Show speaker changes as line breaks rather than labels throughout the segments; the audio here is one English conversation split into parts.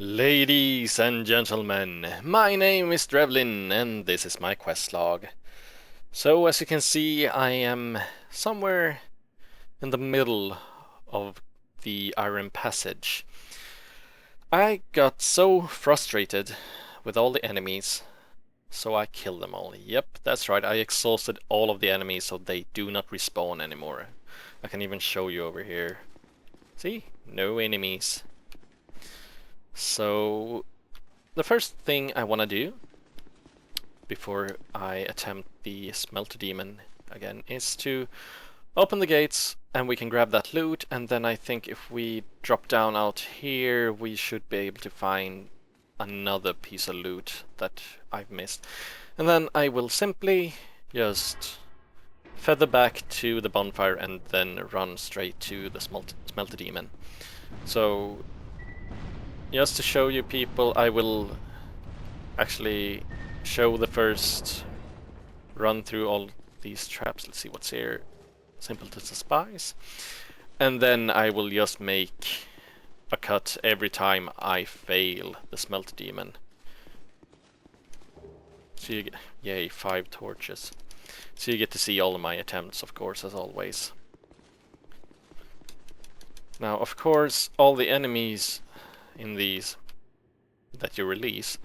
Ladies and gentlemen, my name is Drevlin and this is my quest log. So as you can see, I am somewhere in the middle of the Iron Passage. I got so frustrated with all the enemies, so I killed them all. Yep, that's right, I exhausted all of the enemies so they do not respawn anymore. I can even show you over here. See? No enemies. So the first thing I want to do before I attempt the Smelter Demon again is to open the gates and we can grab that loot, and then I think if we drop down out here we should be able to find another piece of loot that I've missed. And then I will simply just feather back to the bonfire and then run straight to the Smelter Demon. So just to show you people, I will actually show the first run through all these traps. Let's see what's here. Simple to despise. And then I will just make a cut every time I fail the Smelter Demon. So you get, yay, 5 torches. So you get to see all of my attempts, of course, as always. Now, of course, all the enemies in these that you release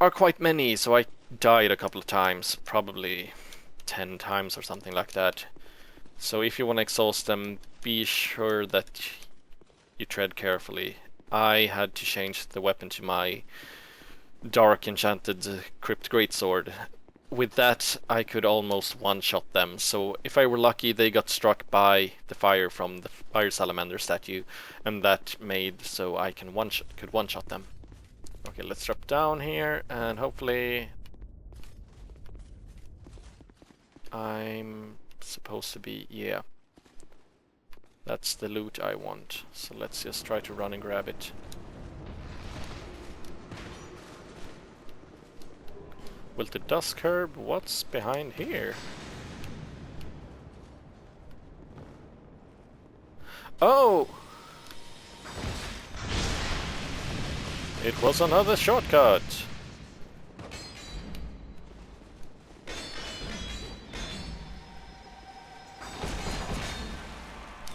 are quite many, so I died a couple of times, probably 10 times or something like that. So if you want to exhaust them, be sure that you tread carefully. I had to change the weapon to my dark enchanted crypt greatsword. With that I could almost one-shot them, so if I were lucky they got struck by the fire from the fire salamander statue, and that made so I could one-shot them. Okay, let's drop down here and hopefully I'm supposed to be, yeah. That's the loot I want, so let's just try to run and grab it. Wilted Dusk Herb, what's behind here? Oh! It was another shortcut!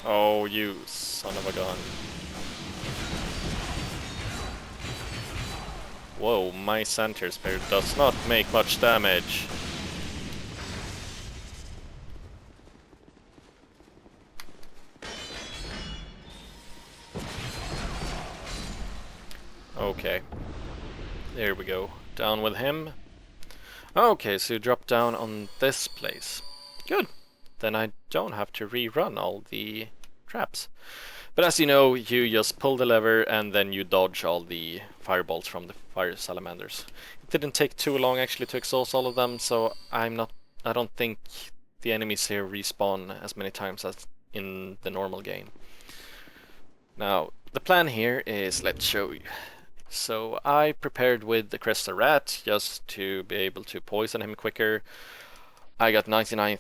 Oh, you son of a gun. Whoa, my center spear does not make much damage. Okay. There we go. Down with him. Okay, so you drop down on this place. Good. Then I don't have to rerun all the traps. But as you know, you just pull the lever and then you dodge all the fireballs from the fire salamanders. It didn't take too long actually to exhaust all of them, so I don't think the enemies here respawn as many times as in the normal game. Now, the plan here is, let's show you. So I prepared with the Cresta Rat just to be able to poison him quicker. I got 99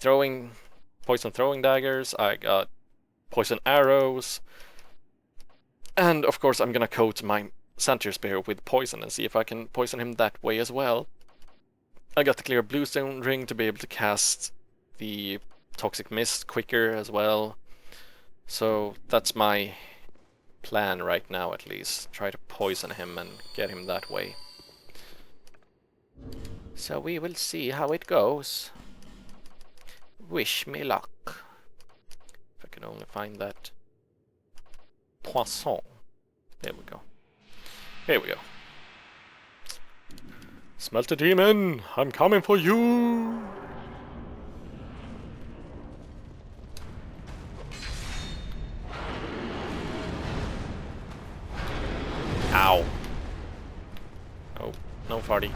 poison throwing daggers, I got poison arrows, and of course I'm gonna coat my center spear with poison and see if I can poison him that way as well. I got the clear bluestone ring to be able to cast the toxic mist quicker as well. So that's my plan right now, at least. Try to poison him and get him that way. So we will see how it goes. Wish me luck. If I can only find that poisson. There we go. Here we go. Smelter Demon, I'm coming for you! Ow. Oh, no farty.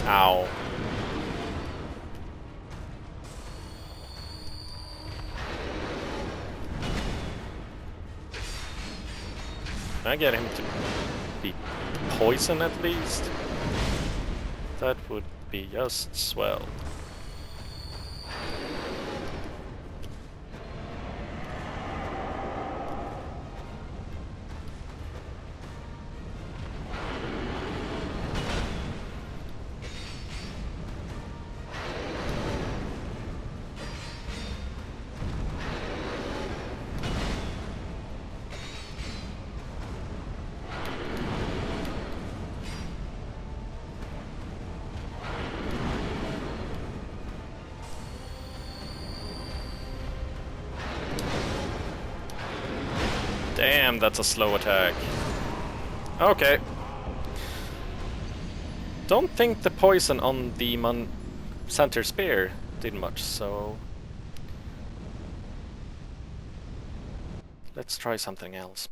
Ow. Can I get him to be poison at least? That would be just swell. Damn, that's a slow attack. Okay. Don't think the poison on the center spear did much, so... let's try something else.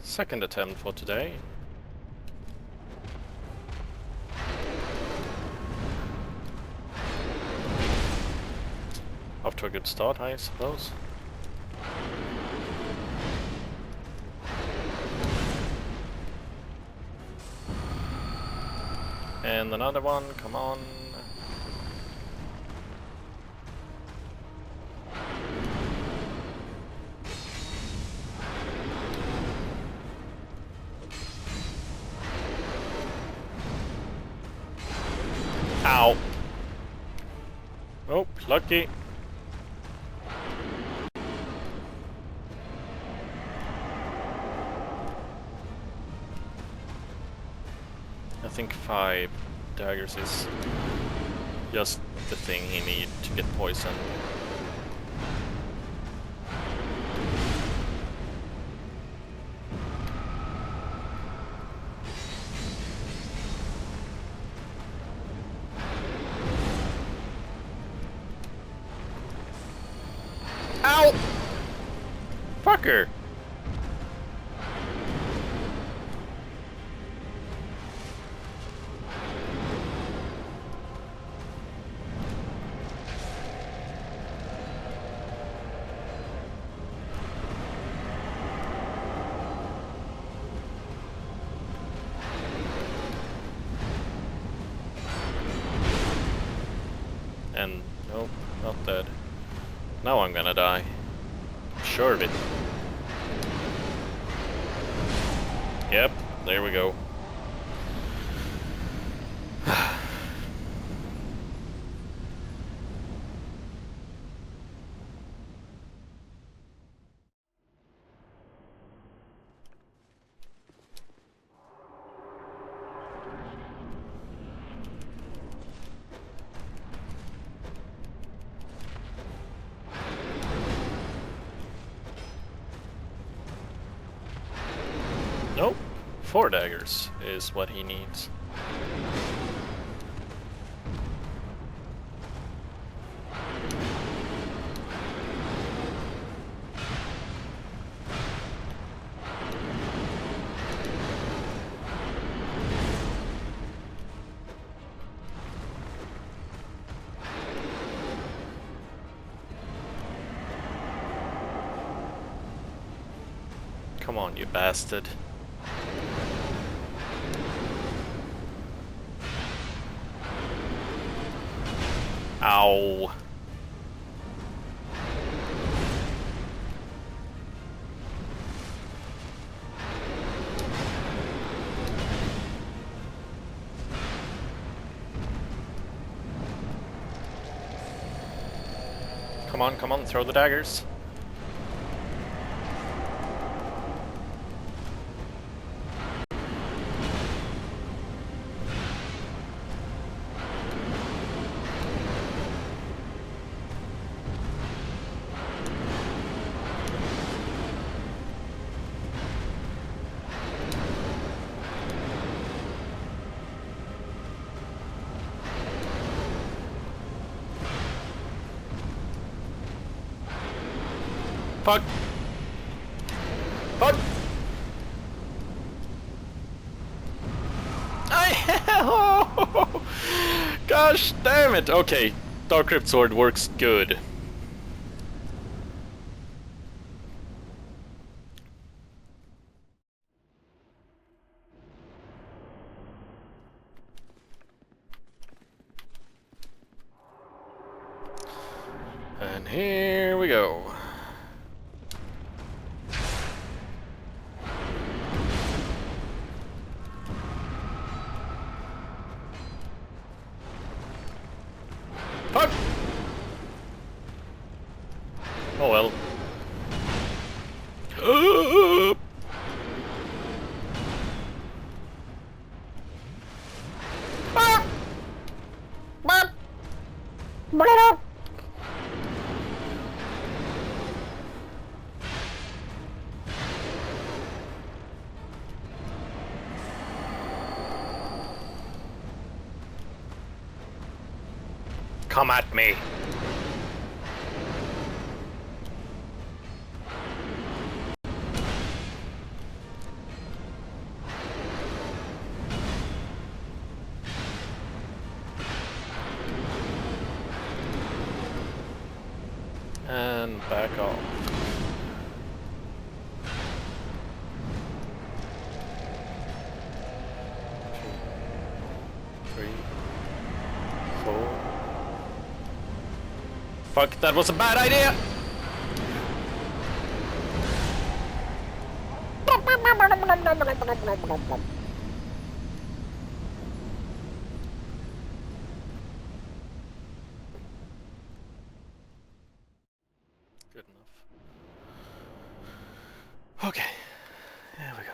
Second attempt for today. Off to a good start, I suppose. And another one, come on. Ow. Oh, lucky. I think 5 daggers is just the thing he needs to get poisoned. Ow! Fucker! And nope, not dead. Now I'm gonna die. Sure of it. Yep, there we go. Nope, 4 daggers is what he needs. Come on, you bastard. Ow. Come on, throw the daggers. Fuck! Fuck! Gosh damn it! Okay, Dark Crypt Sword works good. And here we go. Fuck! Oh well. Come at me. And back off. 2, 3, 4. Fuck, that was a bad idea! Good enough. Okay, there we go.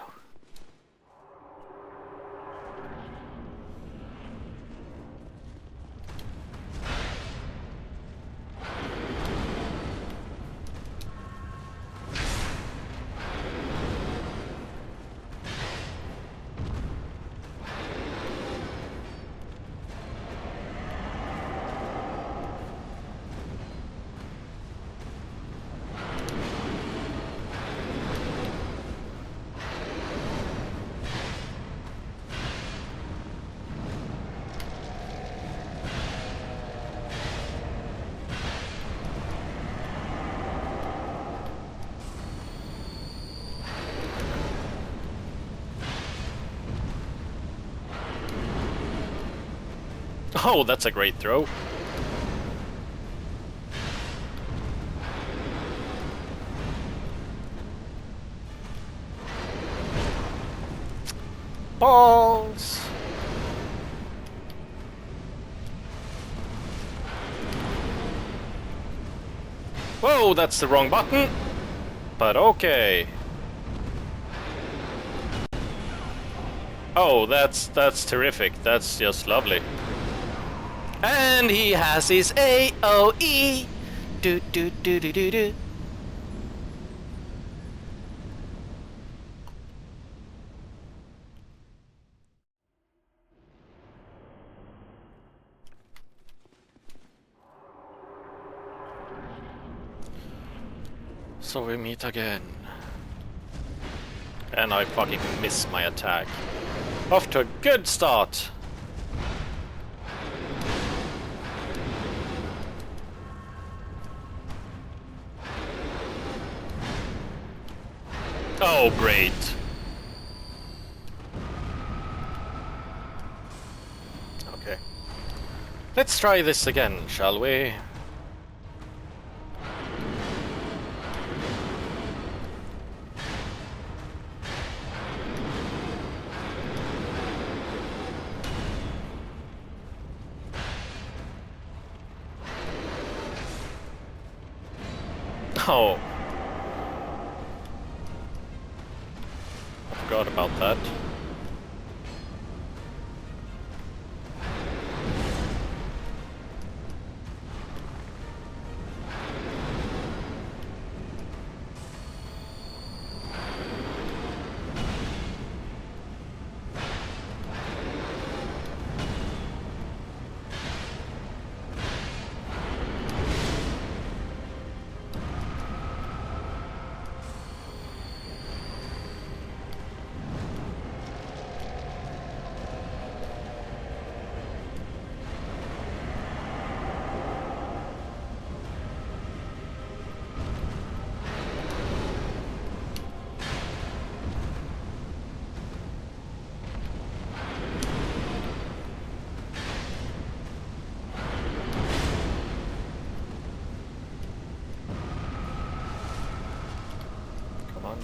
Oh, that's a great throw. Balls! Whoa, that's the wrong button. But okay. Oh, that's terrific. That's just lovely. And he has his AOE. Do do do do do do. So we meet again. And I fucking miss my attack. Off to a good start. Oh, great. Okay. Let's try this again, shall we? Oh. I forgot about that.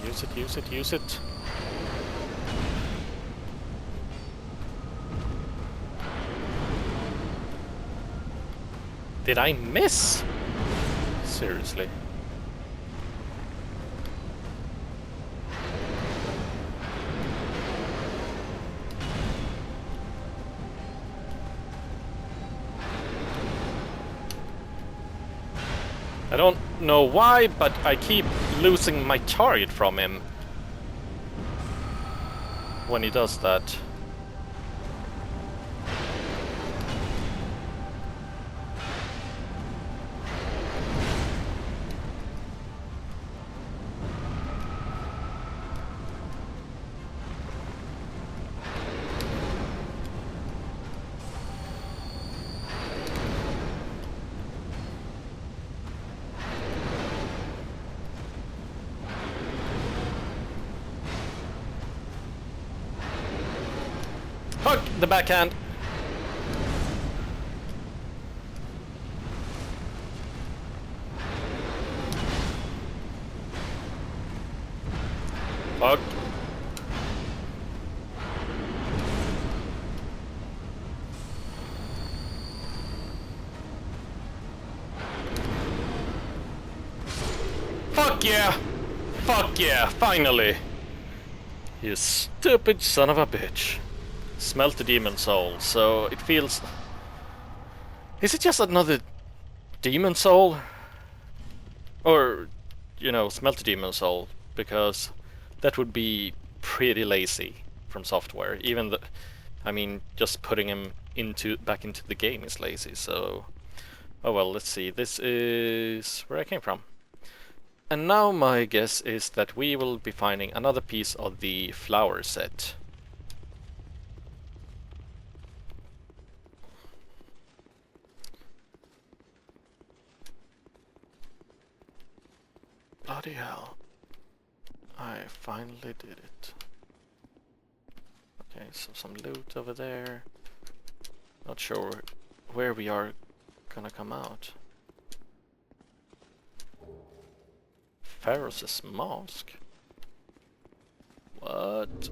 use it, use it, use it. Did I miss? Seriously. I don't know why, but I keep losing my target from him when he does that. Hook! The backhand! Fuck. Fuck yeah! Fuck yeah! Finally! You stupid son of a bitch. Smelt the demon soul, so it feels... Is it just another demon soul? Or, you know, smelt the demon soul, because that would be pretty lazy from software. Even the... I mean, just putting him back into the game is lazy, so... Oh well, let's see. This is where I came from. And now my guess is that we will be finding another piece of the flower set. Bloody hell. I finally did it. Okay, so some loot over there. Not sure where we are gonna come out. Pharaoh's mask? What?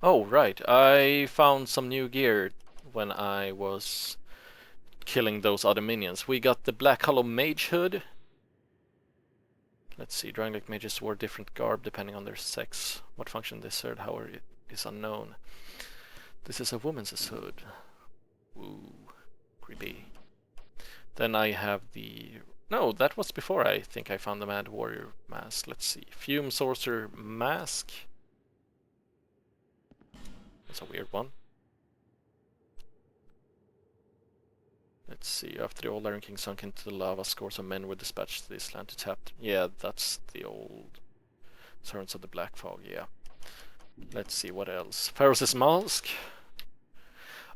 Oh, right. I found some new gear when I was killing those other minions. We got the Black Hollow Mage Hood. Let's see, Dragon Lake mages wore different garb depending on their sex. What function they served, however, is unknown. This is a woman's hood. Ooh, creepy. Then I have the... No, that was before I think I found the Mad Warrior mask. Let's see. Fume Sorcerer mask. That's a weird one. Let's see. After the old Iron King sunk into the lava, scores of men were dispatched to this land to tap. Yeah, that's the old Servants of the Black Fog, yeah. Let's see, what else? Pharaoh's mask.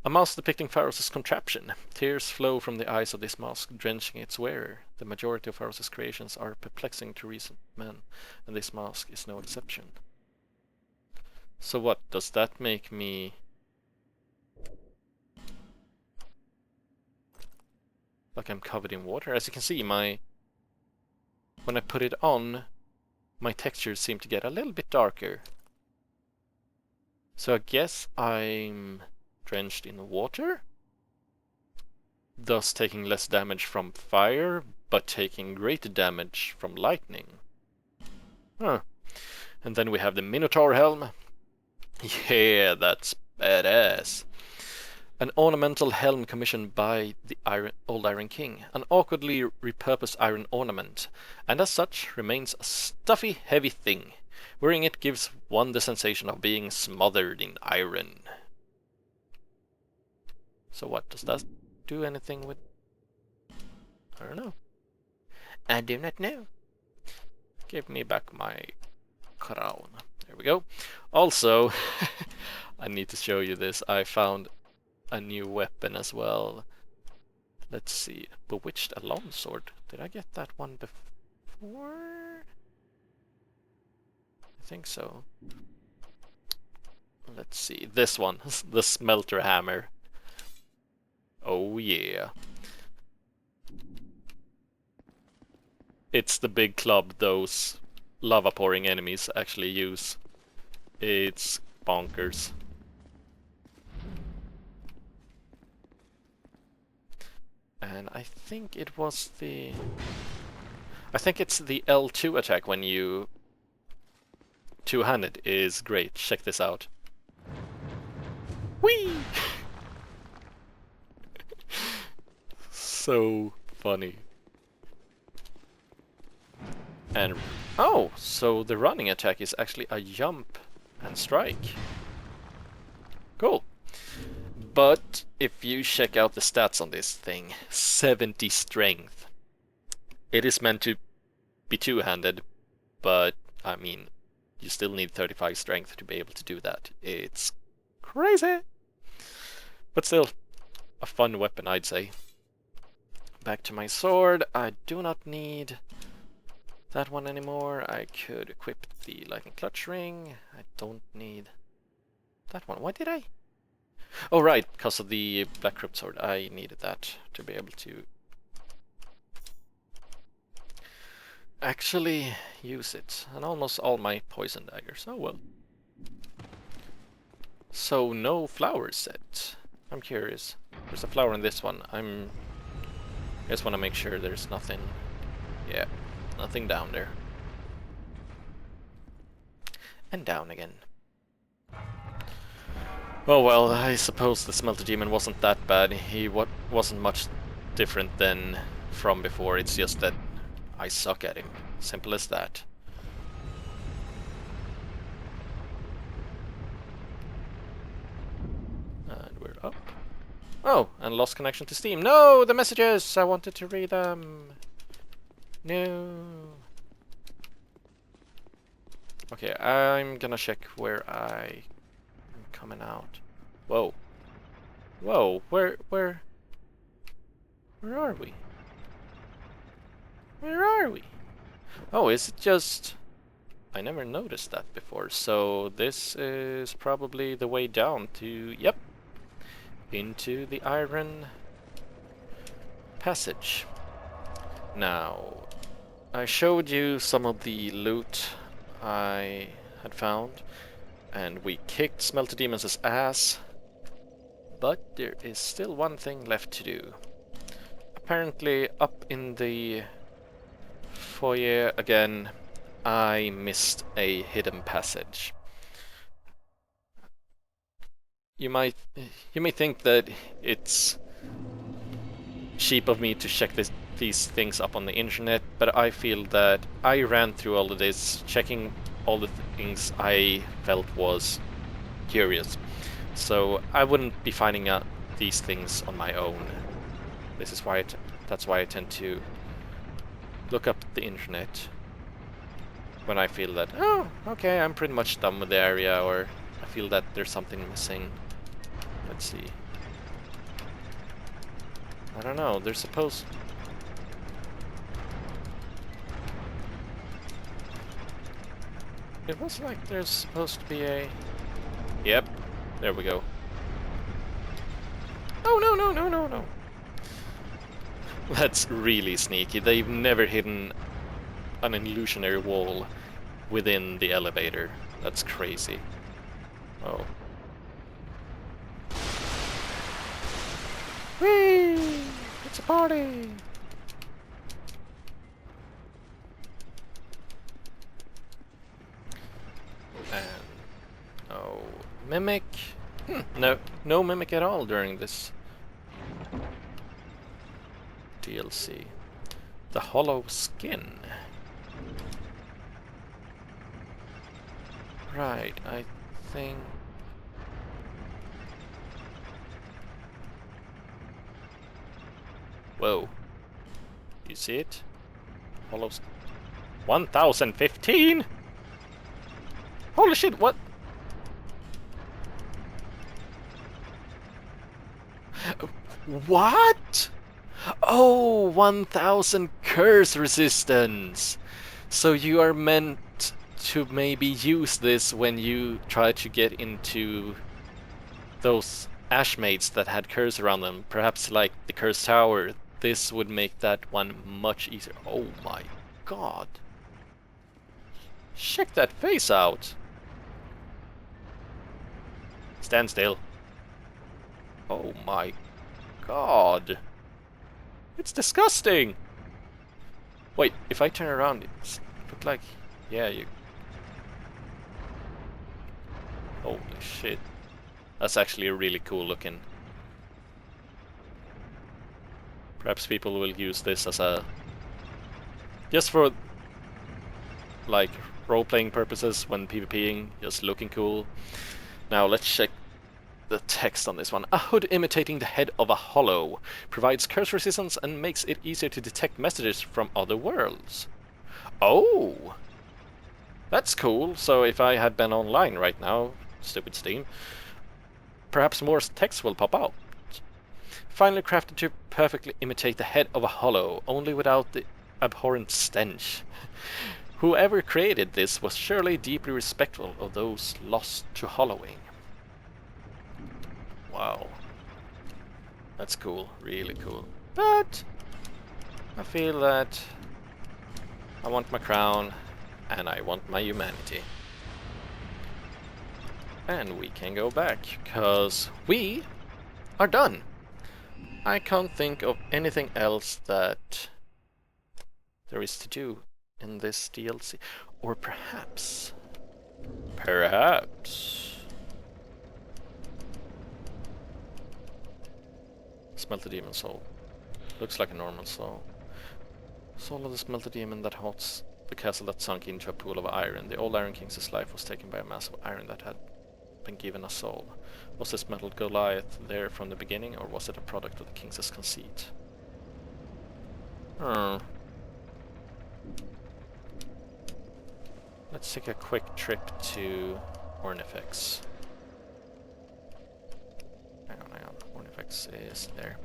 A mask depicting Pharaoh's contraption. Tears flow from the eyes of this mask, drenching its wearer. The majority of Pharaoh's creations are perplexing to recent men, and this mask is no exception. So what, does that make me... like I'm covered in water? As you can see, when I put it on, my textures seem to get a little bit darker. So I guess I'm drenched in water, thus taking less damage from fire, but taking greater damage from lightning. Huh. And then we have the Minotaur helm. Yeah, that's badass. An ornamental helm commissioned by the old Iron King. An awkwardly repurposed iron ornament, and as such remains a stuffy, heavy thing. Wearing it gives one the sensation of being smothered in iron. So what, does that do anything with... I don't know. I do not know. Give me back my crown. There we go. Also, I need to show you this. I found a new weapon as well. Let's see. Bewitched Alarm Sword. Did I get that one before? I think so. Let's see. This one. The Smelter Hammer. Oh yeah. it's the big club those lava pouring enemies actually use. It's bonkers. And I think it was the... I think it's the L2 attack when you two-handed is great. Check this out. Whee! So funny. And oh, so the running attack is actually a jump and strike. Cool. But if you check out the stats on this thing, 70 strength. It is meant to be two-handed, but I mean, you still need 35 strength to be able to do that. It's crazy. But still, a fun weapon, I'd say. Back to my sword. I do not need that one anymore. I could equip the lightning clutch ring. I don't need that one. Why did I? Oh right, because of the black crypt sword. I needed that to be able to actually use it. And almost all my poison daggers. Oh well. So no flower set. I'm curious. There's a flower in this one. I just want to make sure there's nothing. Yeah, nothing down there. And down again. Oh well, I suppose the Smelter Demon wasn't that bad. He wasn't much different than from before. It's just that I suck at him. Simple as that. And we're up. Oh, and lost connection to Steam. No, the messages! I wanted to read them. No. Okay, I'm gonna check where I'm coming out. Whoa. Whoa, where are we? Where are we? Oh, is it just... I never noticed that before, so this is probably the way down to... Yep. Into the iron passage. Now, I showed you some of the loot I had found, and we kicked Smelter Demons' ass, but there is still one thing left to do. Apparently, up in the foyer again, I missed a hidden passage. You may think that it's cheap of me to check these things up on the internet, but I feel that I ran through all of this, checking all the things I felt was curious. So I wouldn't be finding out these things on my own. This is why that's why I tend to look up the internet when I feel that, oh, okay, I'm pretty much done with the area, or I feel that there's something missing. Let's see. I don't know, there's supposed... It was like there's supposed to be a... Yep, there we go. Oh, no, no, no, no, no. That's really sneaky. They've never hidden an illusionary wall within the elevator. That's crazy. Oh. Whee! It's a party! And no mimic. No mimic at all during this DLC. The hollow skin. Right, I think... Whoa. You see it? Hollow skin. 1015? Holy shit, what? What? Oh, 1000 curse resistance. So you are meant to maybe use this when you try to get into those ashmaids that had curse around them. Perhaps like the curse tower. This would make that one much easier. Oh my god. Check that face out. Stand still. Oh my god. It's disgusting. Wait, if I turn around, it look like... Yeah, you... Holy shit. That's actually a really cool looking... Perhaps people will use this as a... Just for... like, role-playing purposes when PvPing, just looking cool. Now let's check the text on this one. A hood imitating the head of a hollow provides curse resistance and makes it easier to detect messages from other worlds. Oh! That's cool. So if I had been online right now, stupid Steam, perhaps more text will pop out. Finally crafted to perfectly imitate the head of a hollow, only without the abhorrent stench. Whoever created this was surely deeply respectful of those lost to hollowing. Wow. That's cool, really cool. But I feel that I want my crown and I want my humanity. And we can go back, because we are done. I can't think of anything else that there is to do in this DLC. Or perhaps... Smelt the demon soul. Looks like a normal soul. Soul of the smelted demon that haunts the castle that sunk into a pool of iron. The old Iron King's life was taken by a mass of iron that had been given a soul. Was this metal Goliath there from the beginning, or was it a product of the king's conceit? Let's take a quick trip to Ornifex. Hang on. Ornifex is there.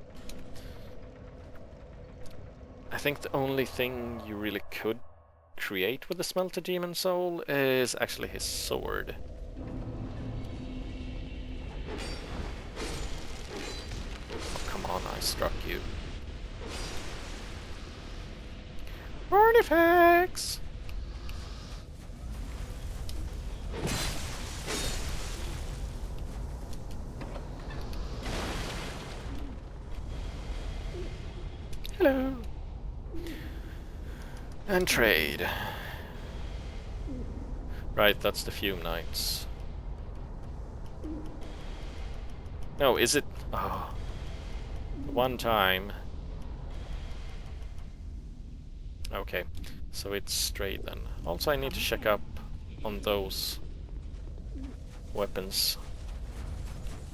I think the only thing you really could create with the Smelter Demon Soul is actually his sword. Oh, come on, I struck you. Ornifex! Hello! And trade. Right, that's the Fume Knights. No, is it? Oh. One time. Okay, so it's straight then. Also, I need to check up on those weapons.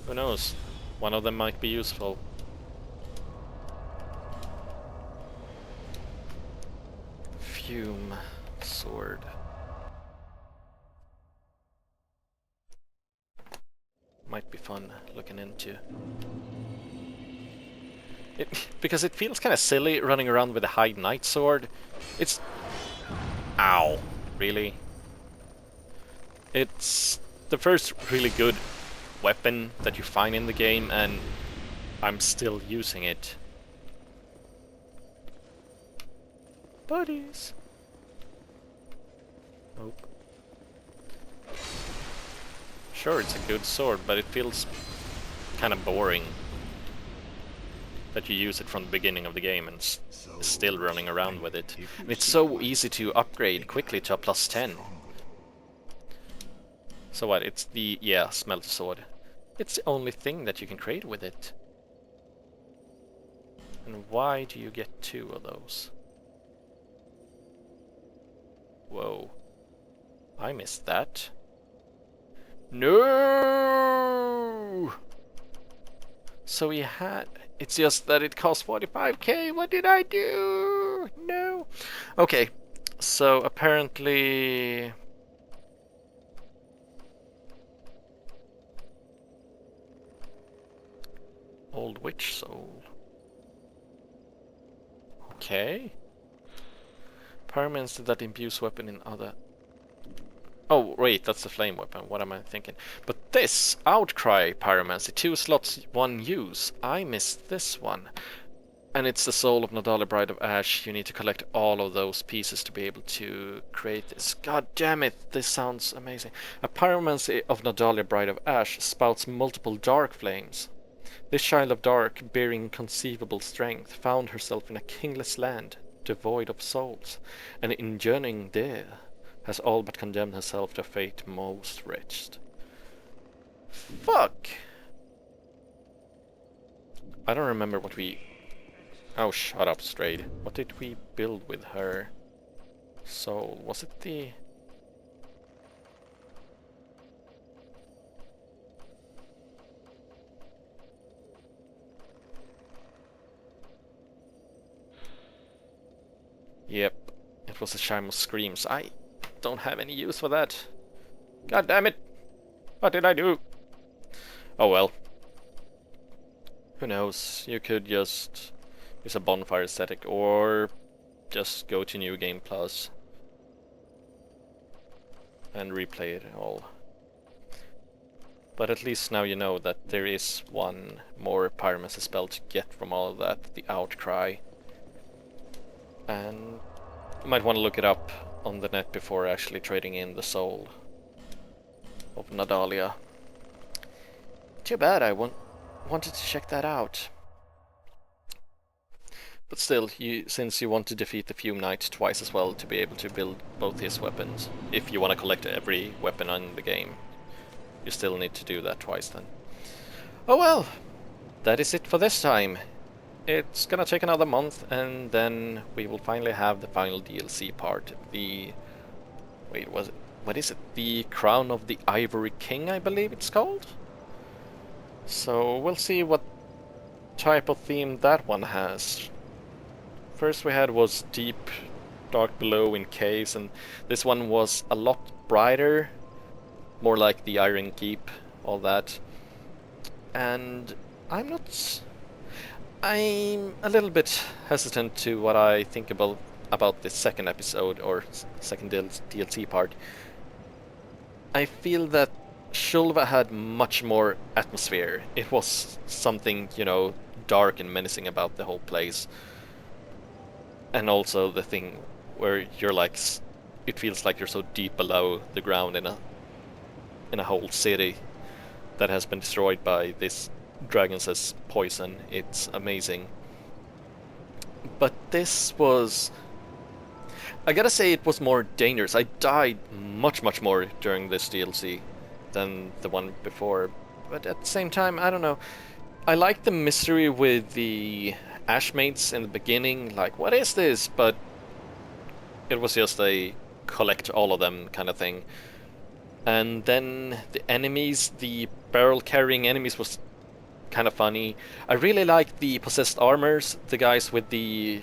Who knows? One of them might be useful. Fume sword. Might be fun looking into. Because it feels kind of silly running around with a high knight sword. It's... Ow. Really? It's the first really good weapon that you find in the game, and I'm still using it. Buddies. Nope. Sure, it's a good sword, but it feels kind of boring that you use it from the beginning of the game and still running around with it. And it's so easy to upgrade quickly to a +10. So what? It's the, yeah, smelter sword. It's the only thing that you can create with it. And why do you get 2 of those? Whoa. I missed that. No! So he had... It's just that it costs 45k. What did I do? No. Okay. So apparently... Old Witch Soul. Okay. Pyromancer that imbues weapon in other... Oh, wait, that's the flame weapon. What am I thinking? But this, Outcry Pyromancy, 2 slots, 1 use. I missed this one. And it's the soul of Nadali Bride of Ash. You need to collect all of those pieces to be able to create this. God damn it, this sounds amazing. A pyromancy of Nadalia Bride of Ash spouts multiple dark flames. This child of dark, bearing inconceivable strength, found herself in a kingless land, devoid of souls, and in journeying there, has all but condemned herself to a fate most wretched. Fuck! I don't remember what we... Oh, shut up, Strayed. What did we build with her soul? Was it the... Yep, it was a Chime of Screams. I don't have any use for that. God damn it! What did I do? Oh well. Who knows? You could just use a bonfire aesthetic, or just go to New Game Plus and replay it all. But at least now you know that there is one more pyromancy spell to get from all of that, the Outcry. And you might want to look it up on the net before actually trading in the soul of Nadalia. Too bad, I wanted to check that out. But still, since you want to defeat the Fume Knight twice as well to be able to build both his weapons, if you want to collect every weapon on the game, you still need to do that twice then. Oh well, that is it for this time. It's gonna take another month, and then we will finally have the final DLC part. The... Wait, what is it? The Crown of the Ivory King, I believe it's called? So we'll see what type of theme that one has. First we had was Deep Dark Below in Caves, and this one was a lot brighter, more like the Iron Keep, all that. And I'm a little bit hesitant to what I think about this second episode, or second DLC part. I feel that Shulva had much more atmosphere. It was something, you know, dark and menacing about the whole place. And also the thing where you're like, it feels like you're so deep below the ground in a whole city that has been destroyed by this dragon's poison. It's amazing. But this was... I gotta say it was more dangerous. I died much more during this DLC than the one before. But at the same time, I don't know. I like the mystery with the Ashmates in the beginning, like, what is this? But it was just a collect all of them kind of thing. And then the enemies, the barrel-carrying enemies, was kind of funny. I really liked the possessed armors, the guys with the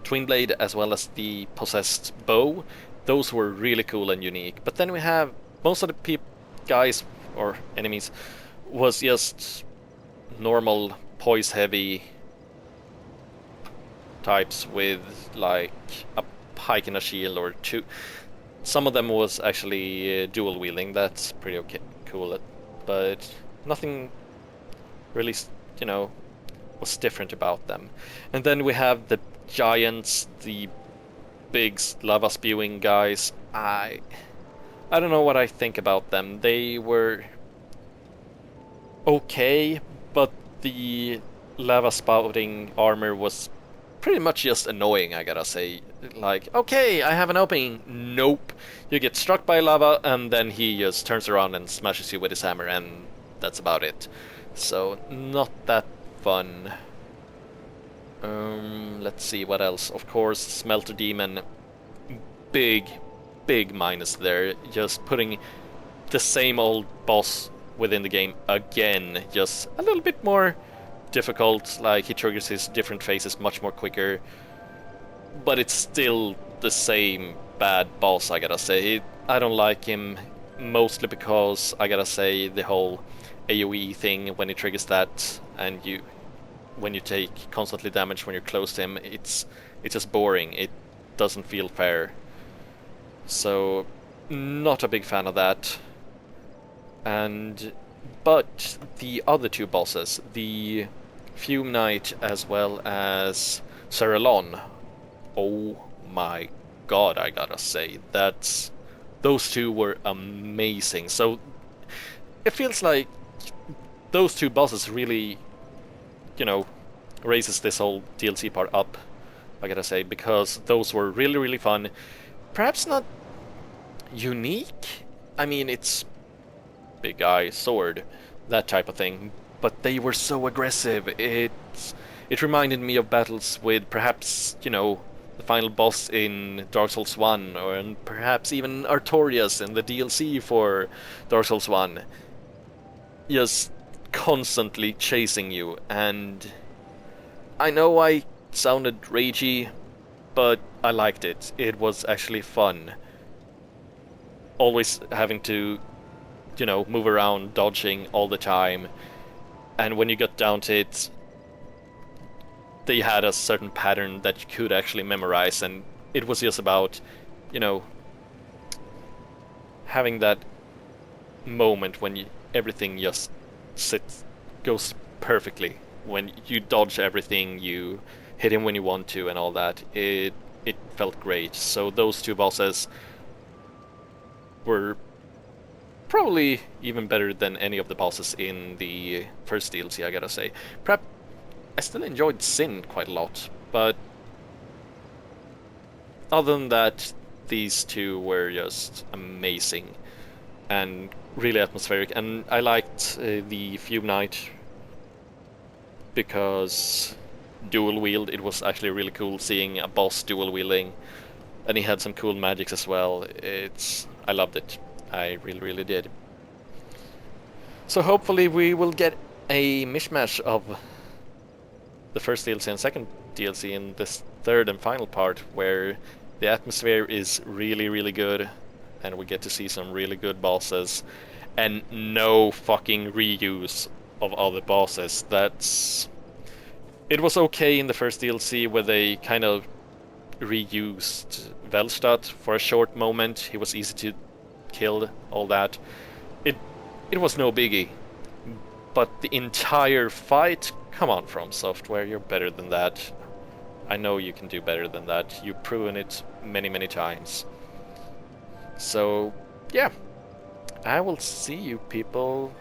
twin blade as well as the possessed bow. Those were really cool and unique. But then we have most of the guys or enemies was just normal poise heavy types with like a pike and a shield or two. Some of them was actually dual wielding. That's pretty okay, cool. But nothing really, you know, was different about them. And then we have the giants, the big lava spewing guys. I don't know what I think about them. They were okay, but the lava spouting armor was pretty much just annoying, I gotta say. Like, okay, I have an opening. Nope. You get struck by lava, and then he just turns around and smashes you with his hammer, and that's about it. So, not that fun. Let's see, what else? Of course, Smelter Demon. Big minus there. Just putting the same old boss within the game again. Just a little bit more difficult, like he triggers his different phases much more quicker, but it's still the same bad boss, I gotta say. I don't like him, mostly because, I gotta say, the whole AoE thing, when he triggers that, and when you take constantly damage when you're close to him, it's just boring. It doesn't feel fair. So, not a big fan of that. But the other two bosses, the Fume Knight as well as Cerelon. Oh my god, I gotta say, those two were amazing. So it feels like those two bosses really, you know, raises this whole DLC part up, I gotta say, because those were really, really fun. Perhaps not unique. I mean, it's big eye sword, that type of thing. But they were so aggressive. It reminded me of battles with perhaps, the final boss in Dark Souls 1, or and perhaps even Artorias in the DLC for Dark Souls 1. Just constantly chasing you, and I know I sounded ragey, but I liked it. It was actually fun. Always having to, move around, dodging all the time. And when you got down to it, they had a certain pattern that you could actually memorize, and it was just about, you know, having that moment when everything just goes perfectly. When you dodge everything, you hit him when you want to, and all that. It felt great. So those two bosses were probably even better than any of the bosses in the first DLC, I gotta say. Perhaps I still enjoyed Sin quite a lot, but other than that, these two were just amazing and really atmospheric. And I liked the Fume Knight because dual wield. It was actually really cool seeing a boss dual wielding, and he had some cool magics as well. I loved it. I really, really did. So hopefully we will get a mishmash of the first DLC and second DLC in this third and final part, where the atmosphere is really, really good, and we get to see some really good bosses, and no fucking reuse of other bosses. It was okay in the first DLC where they kind of reused Velstadt for a short moment. He was easy to kill, all that. It was no biggie. But the entire fight, come on, From Software, you're better than that. I know you can do better than that. You've proven it many, many times. So, yeah. I will see you people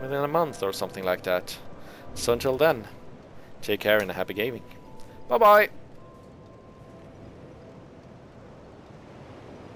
within a month or something like that. So until then, take care and happy gaming. Bye-bye!